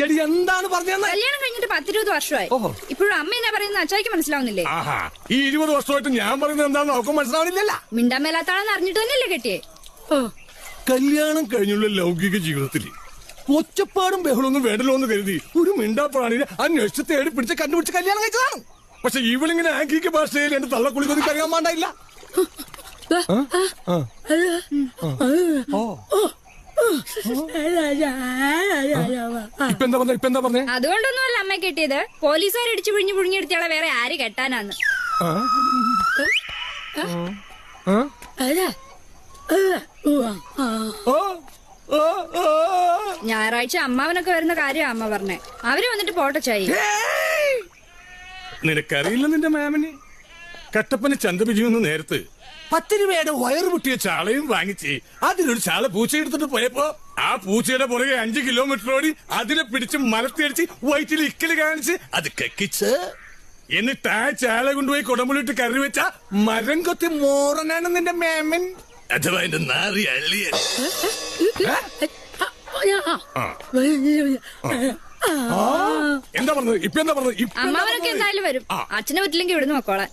എടി എന്താണ് പറഞ്ഞത്? കല്യാണം കഴിഞ്ഞിട്ട് 10-20 വർഷമായി. ഇപ്പോഴും അമ്മ എന്നാ പറയുന്നത് അച്ചായിക്ക് മനസ്സിലാവുന്നില്ലേ? ഈ 20 വർഷമായിട്ട് ഞാൻ പറയുന്നത് എന്താണെന്ന് അവർക്ക് മനസ്സിലാവുന്നില്ല. മിണ്ടാൻ മേലാത്താണെന്ന് അറിഞ്ഞിട്ട് തന്നെയല്ലേ കെട്ടിയേ? കല്യാണം കഴിഞ്ഞുള്ള ലൗകിക ജീവിതത്തിൽ ഒച്ചപ്പാടും ബഹളമൊന്നും വേണ്ടല്ലോ എന്ന് കരുതി ഒരു മിണ്ടാപ്രാണിനെ അന്വേഷിച്ച് തേടി പിടിച്ച് കണ്ടുപിടിച്ച് കല്യാണം കഴിച്ചതാണ്. പക്ഷെ ഇവളിങ്ങനെ ആംഗിക ഭാഷയിൽ എന്റെ തള്ളക്കുളിക്കൊന്നും കഴിയാൻ പാടില്ല. ഇപ്പെന്താ പറഞ്ഞേ? അതുകൊണ്ടൊന്നുമല്ല അമ്മ കെട്ടിയത്. പോലീസുകാർ ഇടിച്ചു പിഴിഞ്ഞു പുഴുങ്ങിയെടുത്തിയാളെ വേറെ ആര് കെട്ടാനാന്ന്. ഞായറാഴ്ച അമ്മാവനൊക്കെ വരുന്ന കാര്യം അമ്മ പറഞ്ഞേ. അവര് വന്നിട്ട് പോട്ടെ ചായി. നിനക്കറിയില്ല നിന്റെ മാമന് കട്ടപ്പന ചന്തപിരിയുന്ന നേരത്ത് 10 രൂപയുടെ വയറ് പൊട്ടിയ ചാളയും വാങ്ങിച്ച് അതിലൊരു ചാള പൂച്ച എടുത്തിട്ട് പോയപ്പോ ആ പൂച്ചയുടെ പുറകെ 5 കിലോമീറ്റർ ഓടി അതിനെ പിടിച്ച് മലത്തിയടിച്ച് വയറ്റിൽ ഇക്കല് കാണിച്ച് അത് കക്കിച്ച് എന്നിട്ട് ആ ചാള കൊണ്ടുപോയി കുടമ്പുളിട്ട് കറി വെച്ച മരം കൊത്തി മോറനാണ് നിന്റെ മേമൻ. അഥവാ എന്റെ നാറി അള്ളിയൻ. എന്താ പറഞ്ഞത്? ഇപ്പൊ എന്താ പറഞ്ഞത്? അമ്മാവനൊക്കെ എന്തായാലും വരും. അച്ഛനെ പറ്റില്ലെങ്കിൽ ഇവിടുന്ന് നോക്കോളാൻ.